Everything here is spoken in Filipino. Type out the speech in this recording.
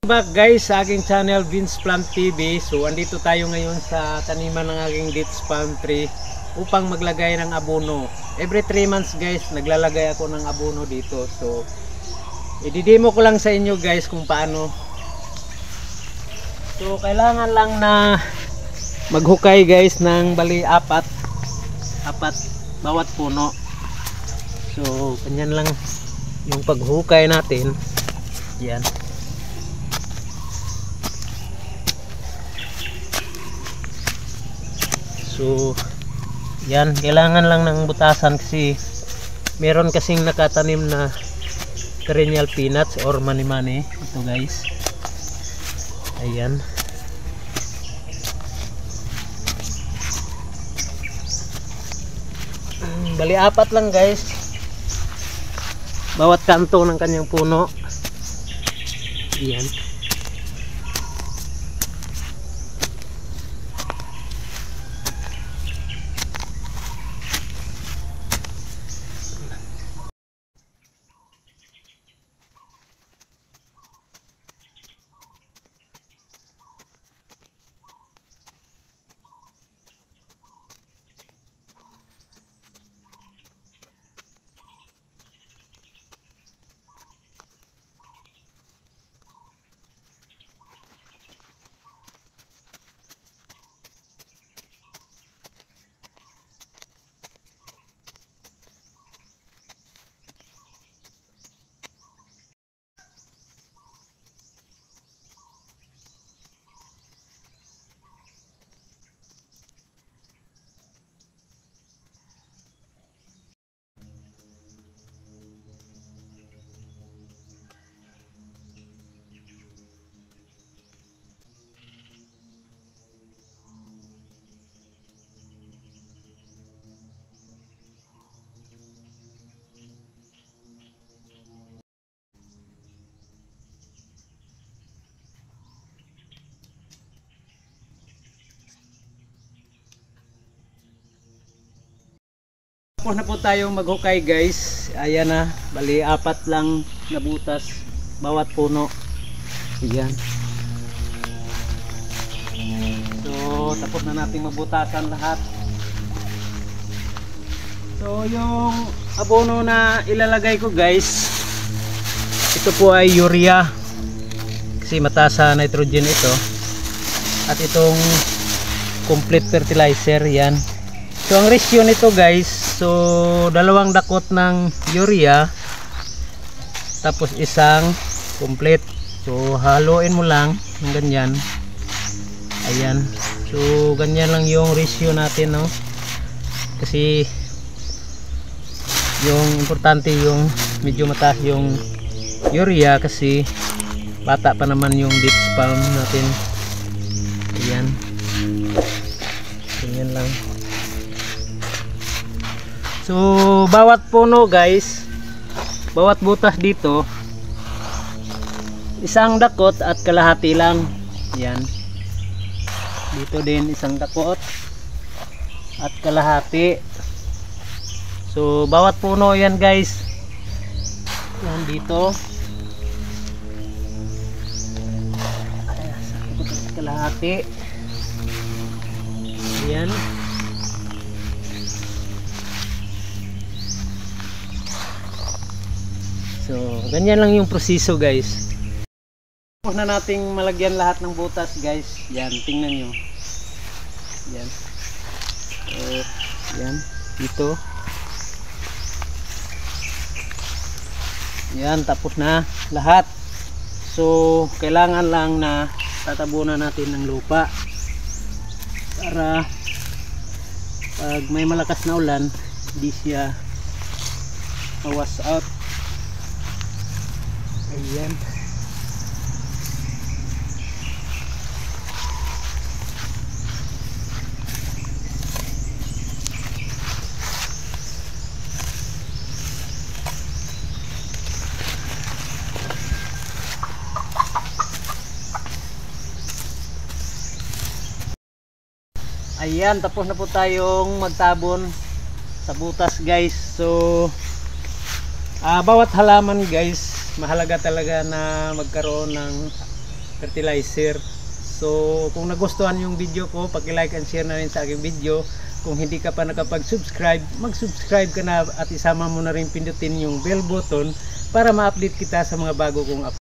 Back guys sa aking channel Vince Plant TV. So andito tayo ngayon sa taniman ng aking dates palm tree upang maglagay ng abono. Every 3 months guys naglalagay ako ng abono dito. So i-demo ko lang sa inyo guys kung paano. So kailangan lang na maghukay guys ng bali apat bawat puno. So kanyan lang yung paghukay natin. Yan. So yan, kailangan lang ng butasan kasi meron kasing nakatanim na perennial peanuts or mani-mani. Ito guys, ayan. Bali apat lang guys bawat kanto ng kanyang puno. Ayan. Tapos na po tayong maghukay guys. Ayan na, bali apat lang na butas bawat puno. Ayan. So tapos na nating magbutasan lahat. So yung abono na ilalagay ko guys, ito po ay urea kasi mataas sa nitrogen ito, at itong complete fertilizer. Yan. So ang ratio nito guys, so 2 dakot ng urea tapos isang complete. So haluin mo lang ng ganyan. Ayan. So ganyan lang yung ratio natin, no? Kasi yung importante yung medyo mataas yung urea kasi bata pa naman yung dates palm natin. Ayan. Ganyan lang. So bawat puno guys, bawat butas dito, 1 dakot at kalahati lang. Yan. Dito din 1 dakot at kalahati. So bawat puno yan guys. Yan dito. Kalahati. Yan. So, ganyan lang yung proseso guys. Tapos na nating malagyan lahat ng butas guys. Yan, tingnan nyo. Yan. So, yan. Dito. Yan, tapos na lahat. So, kailangan lang na tatabunan natin ng lupa para pag may malakas na ulan, hindi siya mawas out. Ayan. Ayan, tapos na po tayong magtabon sa butas guys. So bawat halaman guys, mahalaga talaga na magkaroon ng fertilizer. So kung nagustuhan yung video ko, paki-like and share na rin sa aking video. Kung hindi ka pa nakapag-subscribe, mag-subscribe ka na at isama mo na rin pindutin yung bell button para ma-update kita sa mga bago kong upload.